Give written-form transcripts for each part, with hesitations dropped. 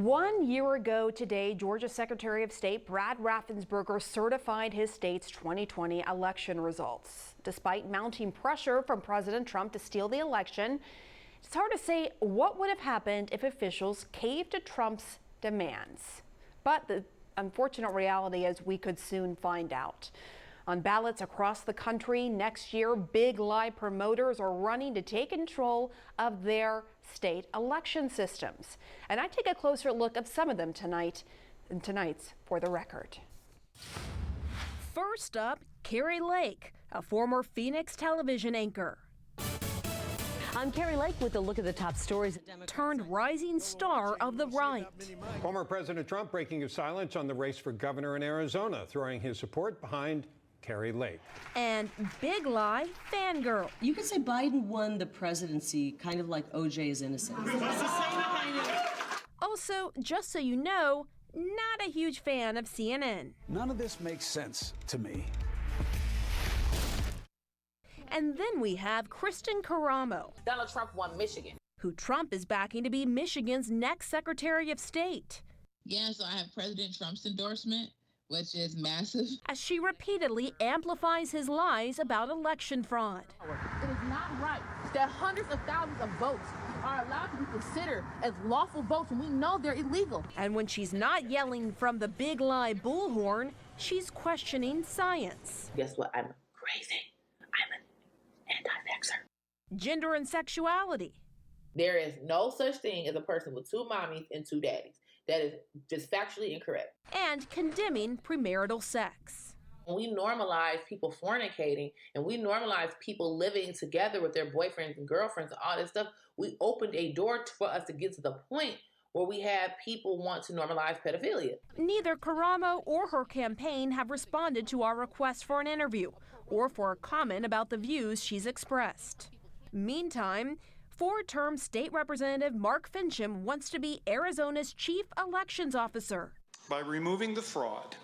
1 year ago today, Georgia Secretary of State Brad Raffensperger certified his state's 2020 election results. Despite mounting pressure from President Trump to steal the election, it's hard to say what would have happened if officials caved to Trump's demands. But the unfortunate reality is we could soon find out. On ballots across the country next year, big lie promoters are running to take control of their state election systems. And I take a closer look at some of them tonight in tonight's For the Record. First up, Kari Lake, a former Phoenix television anchor. I'm Kari Lake with a look at the top stories. Turned rising star of the right. Former President Trump breaking his silence on the race for governor in Arizona, throwing his support behind Kari Lake. And big lie fangirl. You could say Biden won the presidency kind of like O.J. is innocent. It's the same kind of... Also, just so you know, not a huge fan of CNN. None of this makes sense to me. And then we have Kristen Karamo. Donald Trump won Michigan. Who Trump is backing to be Michigan's next Secretary of State. Yeah, so I have President Trump's endorsement, which is massive. As she repeatedly amplifies his lies about election fraud. It is not right that hundreds of thousands of votes are allowed to be considered as lawful votes when we know they're illegal. And when she's not yelling from the big lie bullhorn, she's questioning science. Guess what? I'm crazy. I'm an anti-vaxxer. Gender and sexuality. There is no such thing as a person with two mommies and two daddies. That is just factually incorrect. And condemning premarital sex. When we normalize people fornicating and we normalize people living together with their boyfriends and girlfriends and all this stuff, we opened a door for us to get to the point where we have people want to normalize pedophilia. Neither Karamo or her campaign have responded to our request for an interview or for a comment about the views she's expressed. Meantime, four-term state representative Mark Finchem wants to be Arizona's chief elections officer. By removing the fraud,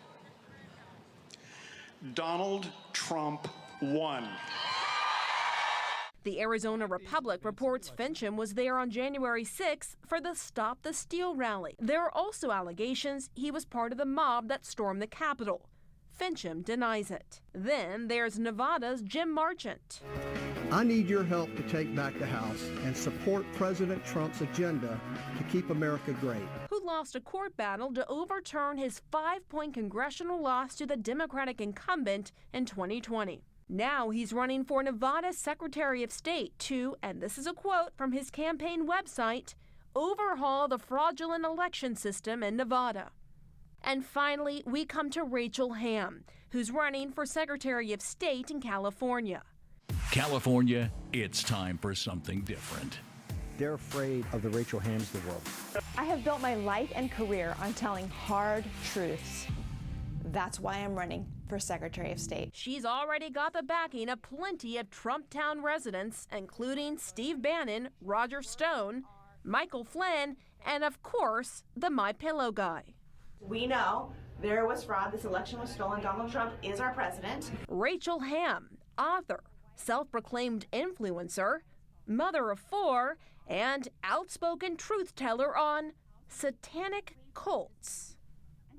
Donald Trump won. The Arizona Republic reports Finchem was there on January 6th for the Stop the Steal rally. There are also allegations he was part of the mob that stormed the Capitol. Finchem denies it. Then there's Nevada's Jim Marchant. I need your help to take back the House and support President Trump's agenda to keep America great. Who lost a court battle to overturn his 5-point congressional loss to the Democratic incumbent in 2020. Now he's running for Nevada's Secretary of State to, and this is a quote from his campaign website, overhaul the fraudulent election system in Nevada. And finally, we come to Rachel Hamm, who's running for Secretary of State in California. California, it's time for something different. They're afraid of the Rachel Hamms of the world. I have built my life and career on telling hard truths. That's why I'm running for Secretary of State. She's already got the backing of plenty of Trump Town residents, including Steve Bannon, Roger Stone, Michael Flynn, and of course, the MyPillow guy. We know there was fraud. This election was stolen. Donald Trump is our president. Rachel Hamm, author, self-proclaimed influencer, mother of 4, and outspoken truth teller on satanic cults.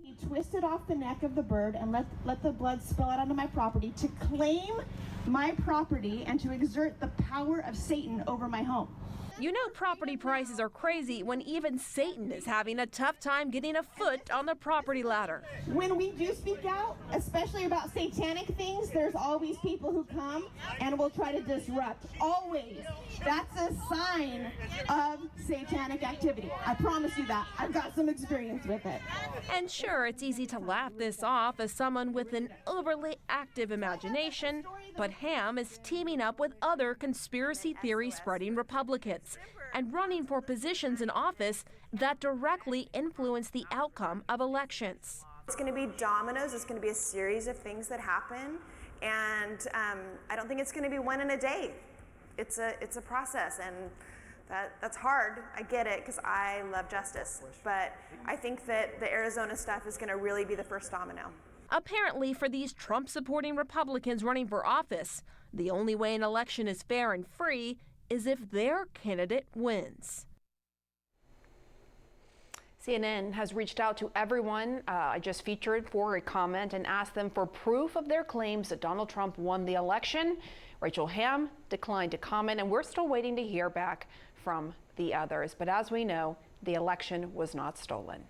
He twisted off the neck of the bird and let the blood spill out onto my property to claim my property and to exert the power of Satan over my home. You know property prices are crazy when even Satan is having a tough time getting a foot on the property ladder. When we do speak out, especially about satanic things, there's always people who come and will try to disrupt. Always. That's a sign of satanic activity. I promise you that. I've got some experience with it. And sure, it's easy to laugh this off as someone with an overly active imagination, but Hamm is teaming up with other conspiracy theory spreading Republicans and running for positions in office that directly influence the outcome of elections. It's going to be dominoes. It's going to be a series of things that happen, and I don't think it's going to be one in a day. It's a process, and that's hard. I get it because I love justice, but I think that the Arizona stuff is going to really be the first domino. Apparently, for these Trump-supporting Republicans running for office, the only way an election is fair and free is if their candidate wins. CNN has reached out to everyone I just featured for a comment and asked them for proof of their claims that Donald Trump won the election. Rachel Hamm declined to comment, and we're still waiting to hear back from the others. But as we know, the election was not stolen.